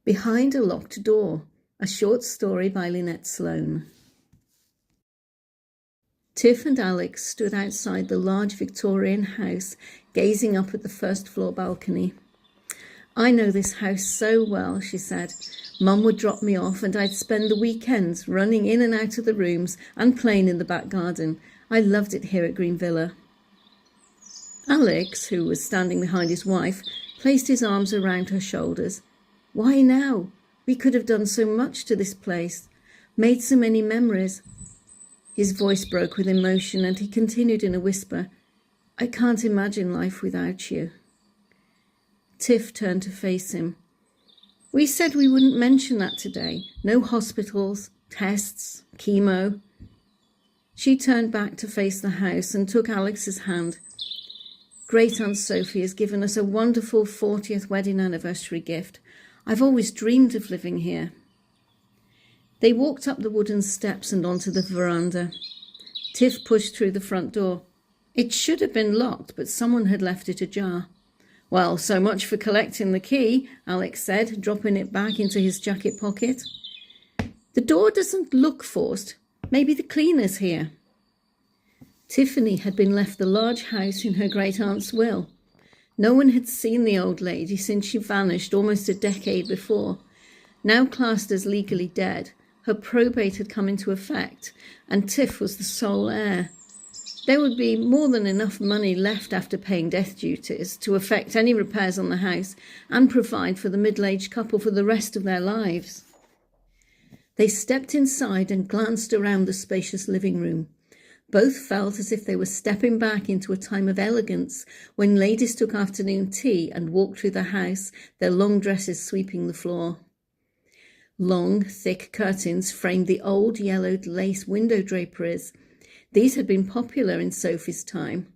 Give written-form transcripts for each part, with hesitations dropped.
Behind a Locked Door, a short story by Lynette Sloan. Tiff and Alex stood outside the large Victorian house, gazing up at the first floor balcony. "I know this house so well," she said. "Mum would drop me off and I'd spend the weekends running in and out of the rooms and playing in the back garden. I loved it here at Green Villa." Alex, who was standing behind his wife, placed his arms around her shoulders. "Why now? We could have done so much to this place, made so many memories." His voice broke with emotion and he continued in a whisper, "I can't imagine life without you." Tiff turned to face him. "We said we wouldn't mention that today. No hospitals, tests, chemo." She turned back to face the house and took Alex's hand. "Great Aunt Sophie has given us a wonderful 40th wedding anniversary gift. I've always dreamed of living here." They walked up the wooden steps and onto the veranda. Tiff pushed through the front door. It should have been locked, but someone had left it ajar. "Well, so much for collecting the key," Alex said, dropping it back into his jacket pocket. "The door doesn't look forced. Maybe the cleaner's here." Tiffany had been left the large house in her great-aunt's will. No one had seen the old lady since she vanished almost a decade before. Now classed as legally dead, her probate had come into effect, and Tiff was the sole heir. There would be more than enough money left after paying death duties to effect any repairs on the house and provide for the middle-aged couple for the rest of their lives. They stepped inside and glanced around the spacious living room. Both felt as if they were stepping back into a time of elegance when ladies took afternoon tea and walked through the house, their long dresses sweeping the floor. Long, thick curtains framed the old yellowed lace window draperies. These had been popular in Sophie's time.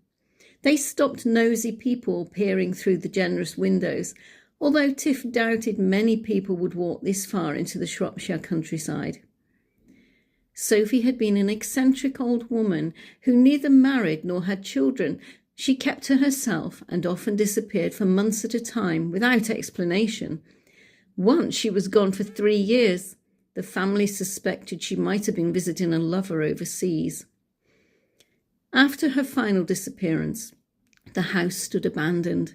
They stopped nosy people peering through the generous windows, although Tiff doubted many people would walk this far into the Shropshire countryside. Sophie had been an eccentric old woman who neither married nor had children. She kept to herself and often disappeared for months at a time without explanation. Once she was gone for 3 years. The family suspected she might have been visiting a lover overseas. After her final disappearance, the house stood abandoned.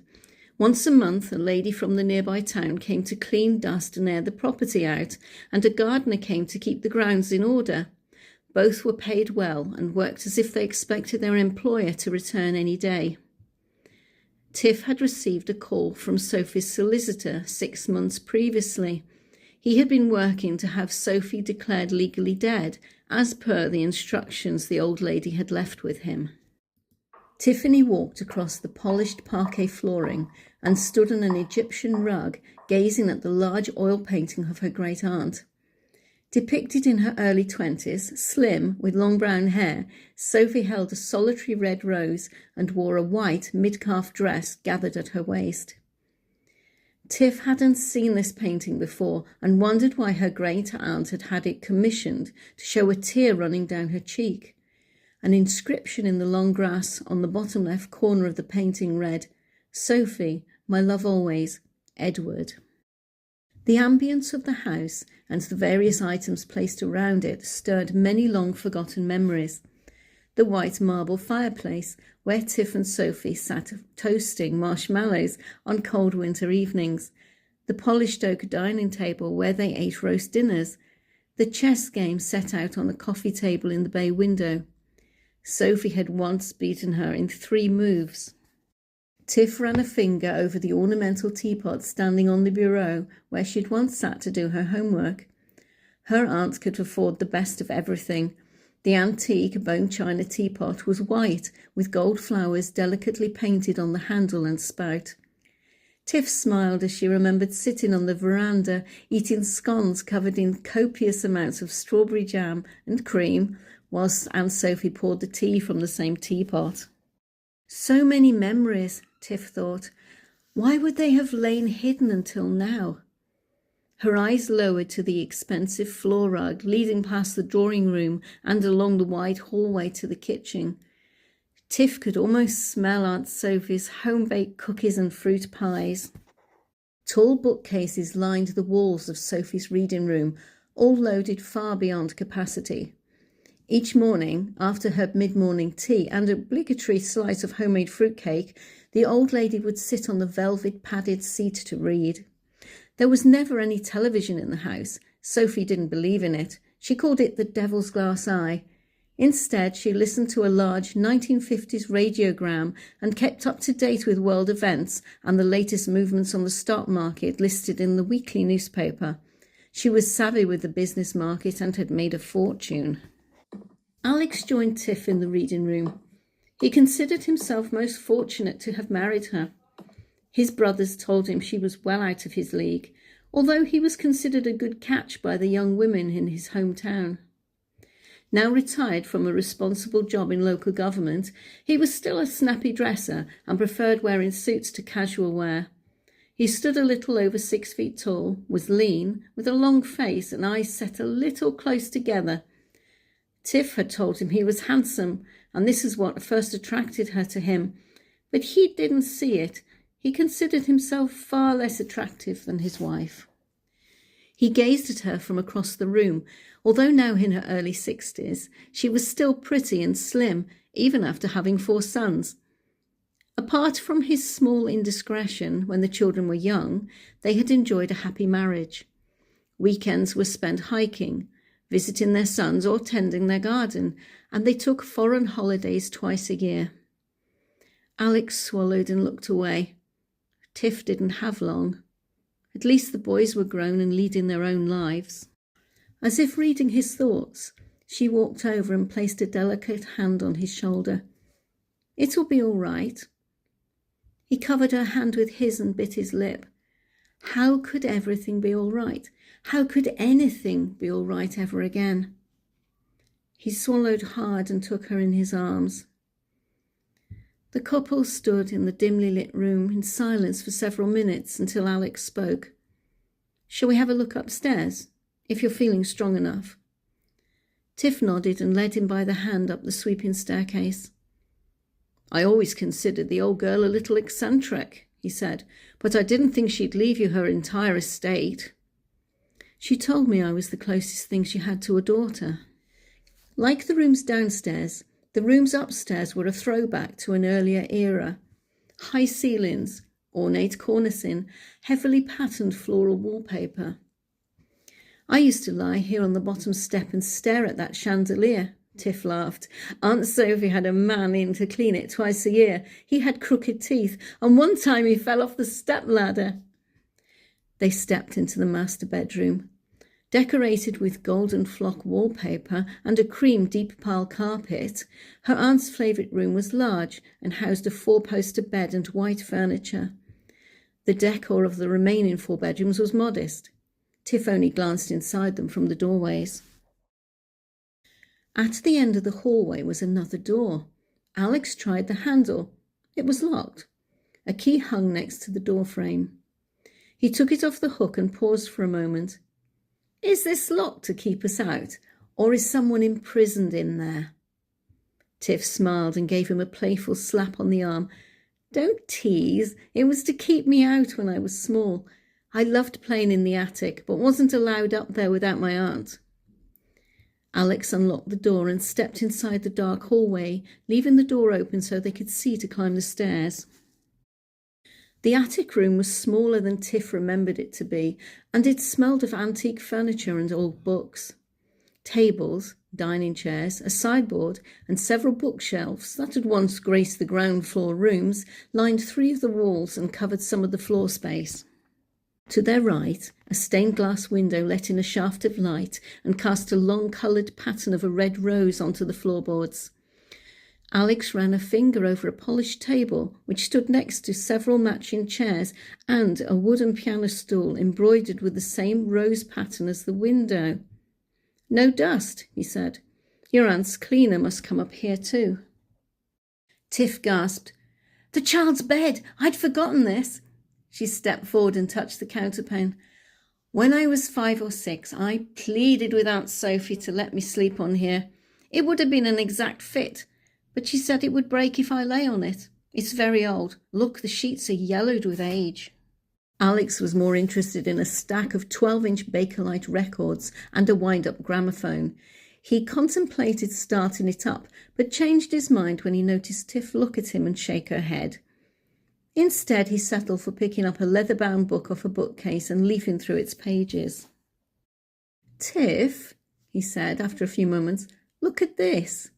Once a month, a lady from the nearby town came to clean, dust and air the property out, and a gardener came to keep the grounds in order. Both were paid well and worked as if they expected their employer to return any day. Tiff had received a call from Sophie's solicitor 6 months previously. He had been working to have Sophie declared legally dead, as per the instructions the old lady had left with him. Tiffany walked across the polished parquet flooring and stood on an Egyptian rug, gazing at the large oil painting of her great-aunt. Depicted in her early 20s, slim, with long brown hair, Sophie held a solitary red rose and wore a white mid-calf dress gathered at her waist. Tiff hadn't seen this painting before and wondered why her great-aunt had had it commissioned to show a tear running down her cheek. An inscription in the long grass on the bottom left corner of the painting read, "Sophie, my love always, Edward." The ambience of the house and the various items placed around it stirred many long-forgotten memories. The white marble fireplace, where Tiff and Sophie sat toasting marshmallows on cold winter evenings. The polished oak dining table where they ate roast dinners. The chess game set out on the coffee table in the bay window. Sophie had once beaten her in 3 moves. Tiff ran a finger over the ornamental teapot standing on the bureau where she'd once sat to do her homework. Her aunt could afford the best of everything. The antique bone china teapot was white, with gold flowers delicately painted on the handle and spout. Tiff smiled as she remembered sitting on the veranda, eating scones covered in copious amounts of strawberry jam and cream, whilst Aunt Sophie poured the tea from the same teapot. So many memories, Tiff thought. Why would they have lain hidden until now? Her eyes lowered to the expensive floor rug leading past the drawing room and along the wide hallway to the kitchen. Tiff could almost smell Aunt Sophie's home-baked cookies and fruit pies. Tall bookcases lined the walls of Sophie's reading room, all loaded far beyond capacity. Each morning, after her mid-morning tea and obligatory slice of homemade fruitcake, the old lady would sit on the velvet-padded seat to read. There was never any television in the house. Sophie didn't believe in it. She called it the devil's glass eye. Instead, she listened to a large 1950s radiogram and kept up to date with world events and the latest movements on the stock market listed in the weekly newspaper. She was savvy with the business market and had made a fortune. Alex joined Tiff in the reading room. He considered himself most fortunate to have married her. His brothers told him she was well out of his league, although he was considered a good catch by the young women in his hometown. Now retired from a responsible job in local government, he was still a snappy dresser and preferred wearing suits to casual wear. He stood a little over 6 feet tall, was lean, with a long face and eyes set a little close together. Tiff had told him he was handsome, and this is what first attracted her to him. But he didn't see it. He considered himself far less attractive than his wife. He gazed at her from across the room. Although now in her early 60s, she was still pretty and slim, even after having 4 sons. Apart from his small indiscretion when the children were young, they had enjoyed a happy marriage. Weekends were spent hiking, visiting their sons or tending their garden, and they took foreign holidays twice a year. Alex swallowed and looked away. Tiff didn't have long. At least the boys were grown and leading their own lives. As if reading his thoughts, she walked over and placed a delicate hand on his shoulder. "It'll be all right." He covered her hand with his and bit his lip. How could everything be all right? How could anything be all right ever again? He swallowed hard and took her in his arms. The couple stood in the dimly lit room in silence for several minutes until Alex spoke. "Shall we have a look upstairs, if you're feeling strong enough?" Tiff nodded and led him by the hand up the sweeping staircase. "I always considered the old girl a little eccentric," he said, "but I didn't think she'd leave you her entire estate." "She told me I was the closest thing she had to a daughter." Like the rooms downstairs, the rooms upstairs were a throwback to an earlier era. High ceilings, ornate cornicing, heavily patterned floral wallpaper. "I used to lie here on the bottom step and stare at that chandelier," Tiff laughed. "Aunt Sophie had a man in to clean it twice a year. He had crooked teeth, and one time he fell off the step-ladder." They stepped into the master bedroom. Decorated with golden flock wallpaper and a cream deep pile carpet, her aunt's favourite room was large and housed a 4-poster bed and white furniture. The decor of the remaining 4 bedrooms was modest. Tiff only glanced inside them from the doorways. At the end of the hallway was another door. Alex tried the handle. It was locked. A key hung next to the door frame. He took it off the hook and paused for a moment. "Is this locked to keep us out, or is someone imprisoned in there?" Tiff smiled and gave him a playful slap on the arm. "Don't tease. It was to keep me out when I was small. I loved playing in the attic, but wasn't allowed up there without my aunt." Alex unlocked the door and stepped inside the dark hallway, leaving the door open so they could see to climb the stairs. The attic room was smaller than Tiff remembered it to be, and it smelled of antique furniture and old books. Tables, dining chairs, a sideboard, and several bookshelves that had once graced the ground floor rooms lined 3 of the walls and covered some of the floor space. To their right, a stained glass window let in a shaft of light and cast a long coloured pattern of a red rose onto the floorboards. Alex ran a finger over a polished table which stood next to several matching chairs and a wooden piano stool embroidered with the same rose pattern as the window. "No dust," he said. "Your aunt's cleaner must come up here too." Tiff gasped. "The child's bed! I'd forgotten this." She stepped forward and touched the counterpane. "When I was 5 or 6, I pleaded with Aunt Sophie to let me sleep on here. It would have been an exact fit, but she said it would break if I lay on it. It's very old. Look, the sheets are yellowed with age." Alex was more interested in a stack of 12-inch Bakelite records and a wind-up gramophone. He contemplated starting it up, but changed his mind when he noticed Tiff look at him and shake her head. Instead, he settled for picking up a leather-bound book off a bookcase and leafing through its pages. "Tiff," he said after a few moments, "look at this."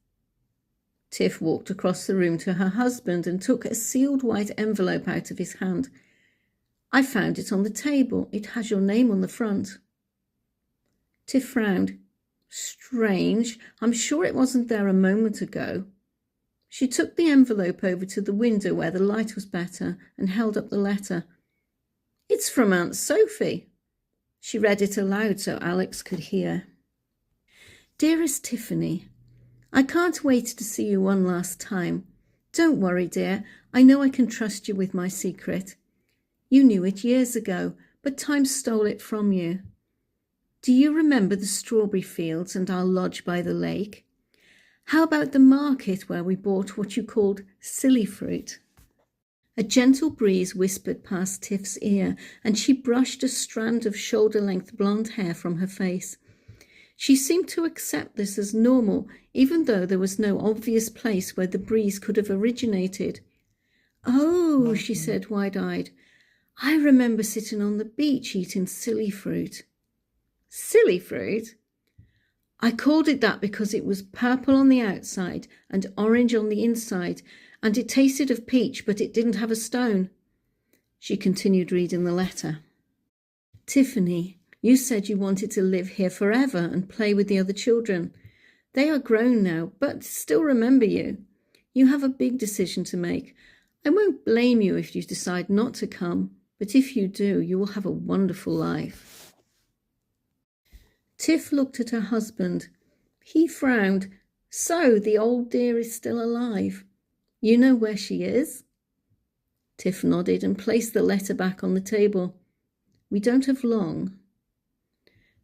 Tiff walked across the room to her husband and took a sealed white envelope out of his hand. "I found it on the table. It has your name on the front." Tiff frowned. "Strange. I'm sure it wasn't there a moment ago." She took the envelope over to the window where the light was better and held up the letter. "It's from Aunt Sophie." She read it aloud so Alex could hear. "Dearest Tiffany, I can't wait to see you one last time. Don't worry, dear. I know I can trust you with my secret. You knew it years ago, but time stole it from you. Do you remember the strawberry fields and our lodge by the lake? How about the market where we bought what you called silly fruit?" A gentle breeze whispered past Tiff's ear, and she brushed a strand of shoulder-length blonde hair from her face. She seemed to accept this as normal, even though there was no obvious place where the breeze could have originated. "Oh," she said wide-eyed, "I remember sitting on the beach eating silly fruit." "Silly fruit?" "I called it that because it was purple on the outside and orange on the inside, and it tasted of peach, but it didn't have a stone." She continued reading the letter. "Tiffany, you said you wanted to live here forever and play with the other children. They are grown now, but still remember you. You have a big decision to make. I won't blame you if you decide not to come, but if you do, you will have a wonderful life." Tiff looked at her husband. He frowned. "So the old dear is still alive. You know where she is?" Tiff nodded and placed the letter back on the table. "We don't have long."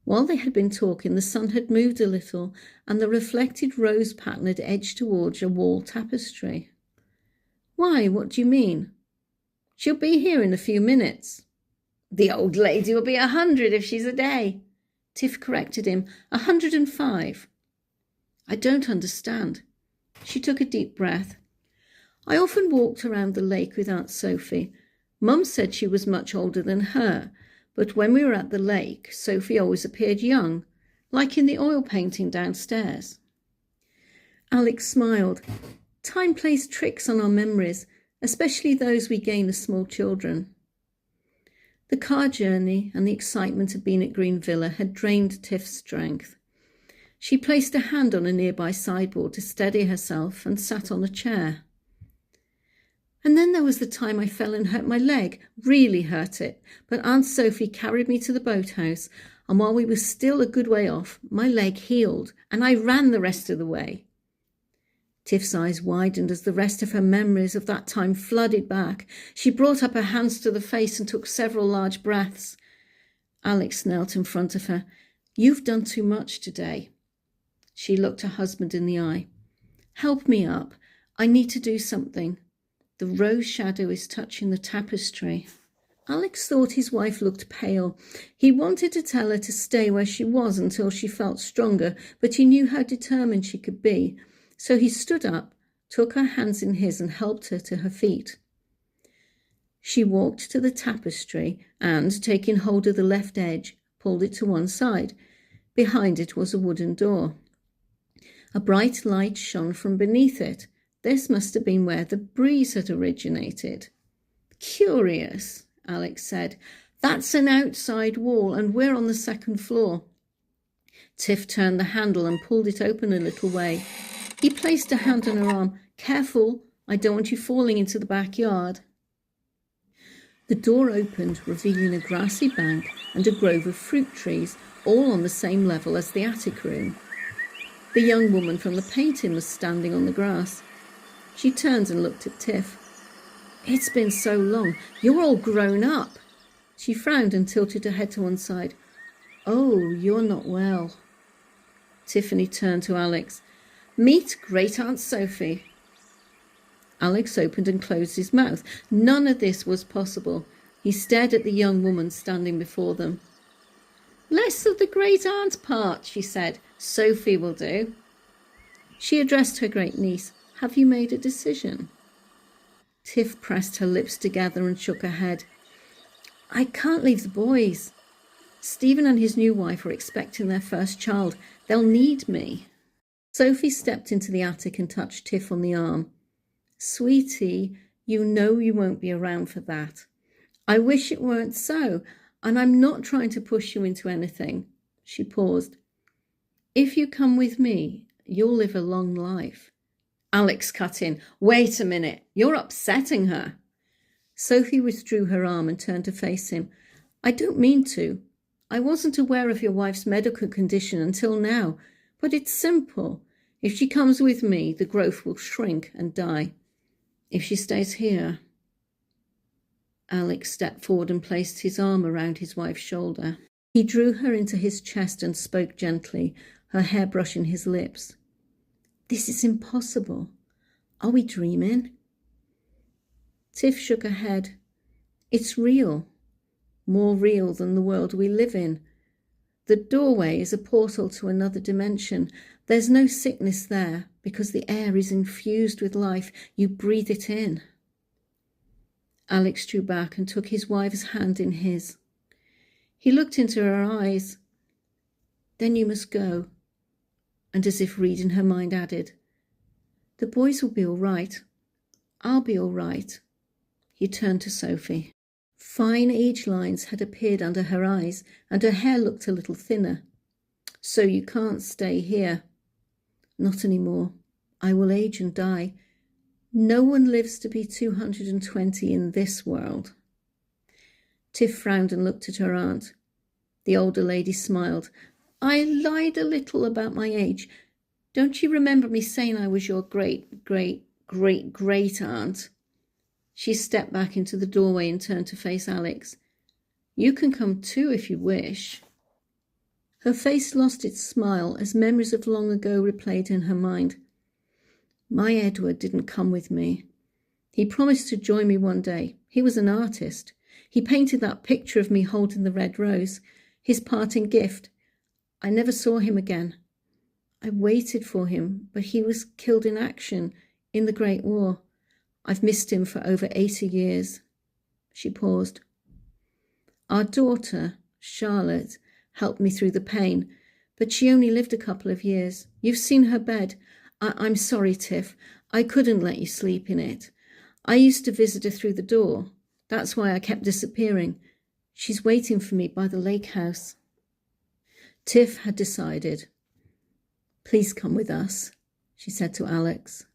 While they had been talking, the sun had moved a little, and the reflected rose pattern had edged towards a wall tapestry. "Why, what do you mean?" "She'll be here in a few minutes." "The old lady will be 100 if she's a day." Tiff corrected him. 105. "I don't understand." She took a deep breath. "I often walked around the lake with Aunt Sophie. Mum said she was much older than her, but when we were at the lake, Sophie always appeared young, like in the oil painting downstairs." Alex smiled. "Time plays tricks on our memories, especially those we gain as small children." The car journey and the excitement of being at Green Villa had drained Tiff's strength. She placed a hand on a nearby sideboard to steady herself and sat on a chair. "And then there was the time I fell and hurt my leg, really hurt it, but Aunt Sophie carried me to the boathouse, and while we were still a good way off, my leg healed, and I ran the rest of the way." Tiff's eyes widened as the rest of her memories of that time flooded back. She brought up her hands to the face and took several large breaths. Alex knelt in front of her. "You've done too much today." She looked her husband in the eye. "Help me up. I need to do something. The rose shadow is touching the tapestry." Alex thought his wife looked pale. He wanted to tell her to stay where she was until she felt stronger, but he knew how determined she could be. So he stood up, took her hands in his and helped her to her feet. She walked to the tapestry and, taking hold of the left edge, pulled it to one side. Behind it was a wooden door. A bright light shone from beneath it. This must have been where the breeze had originated. "Curious," Alex said. "That's an outside wall, and we're on the second floor." Tiff turned the handle and pulled it open a little way. He placed a hand on her arm. "Careful, I don't want you falling into the backyard." The door opened, revealing a grassy bank and a grove of fruit trees, all on the same level as the attic room. The young woman from the painting was standing on the grass. She turned and looked at Tiff. "It's been so long. You're all grown up." She frowned and tilted her head to one side. "Oh, you're not well." Tiffany turned to Alex. "Meet Great Aunt Sophie." Alex opened and closed his mouth. None of this was possible. He stared at the young woman standing before them. "Less of the great-aunt part," she said. "Sophie will do." She addressed her great-niece. "Have you made a decision?" Tiff pressed her lips together and shook her head. "I can't leave the boys. Stephen and his new wife are expecting their first child. They'll need me." Sophie stepped into the attic and touched Tiff on the arm. "Sweetie, you know you won't be around for that. I wish it weren't so, and I'm not trying to push you into anything." She paused. "If you come with me, you'll live a long life." Alex cut in. "Wait a minute, you're upsetting her." Sophie withdrew her arm and turned to face him. "I don't mean to. I wasn't aware of your wife's medical condition until now, but it's simple. If she comes with me, the growth will shrink and die. If she stays here..." Alex stepped forward and placed his arm around his wife's shoulder. He drew her into his chest and spoke gently, her hair brushing his lips. "This is impossible. Are we dreaming?" Tiff shook her head. "It's real. More real than the world we live in. The doorway is a portal to another dimension. There's no sickness there because the air is infused with life. You breathe it in." Alex drew back and took his wife's hand in his. He looked into her eyes. "Then you must go." And as if reading her mind, added, "The boys will be all right. I'll be all right." He turned to Sophie. Fine age lines had appeared under her eyes, and her hair looked a little thinner. "So you can't stay here?" "Not any more. I will age and die. No one lives to be 220 in this world." Tiff frowned and looked at her aunt. The older lady smiled. "I lied a little about my age. Don't you remember me saying I was your great-great-great-great-aunt?" She stepped back into the doorway and turned to face Alex. "You can come too if you wish." Her face lost its smile as memories of long ago replayed in her mind. "My Edward didn't come with me. He promised to join me one day. He was an artist. He painted that picture of me holding the red rose, his parting gift. I never saw him again. I waited for him, but he was killed in action, in the Great War. I've missed him for over 80 years. She paused. "Our daughter, Charlotte, helped me through the pain, but she only lived a couple of years. You've seen her bed. I'm sorry, Tiff. I couldn't let you sleep in it. I used to visit her through the door. That's why I kept disappearing. She's waiting for me by the lake house." Tiff had decided. "Please come with us," she said to Alex.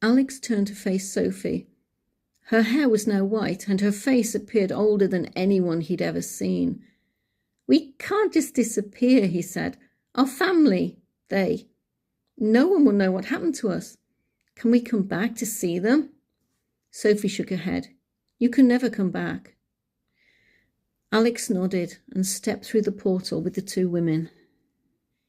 Alex turned to face Sophie. Her hair was now white, and her face appeared older than anyone he'd ever seen. "We can't just disappear," he said. "Our family, no one will know what happened to us. Can we come back to see them?" Sophie shook her head. "You can never come back." Alex nodded and stepped through the portal with the two women.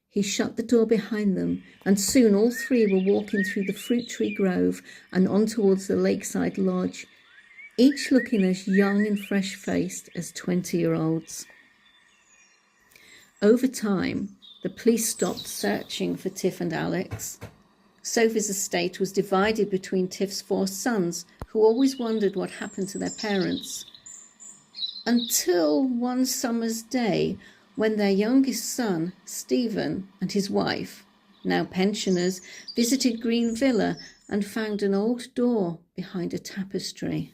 He shut the door behind them, and soon all three were walking through the fruit tree grove and on towards the lakeside lodge, each looking as young and fresh-faced as 20-year-olds. Over time, the police stopped searching for Tiff and Alex. Sophie's estate was divided between Tiff's 4 sons, who always wondered what happened to their parents. Until one summer's day, when their youngest son, Stephen, and his wife, now pensioners, visited Green Villa and found an old door behind a tapestry.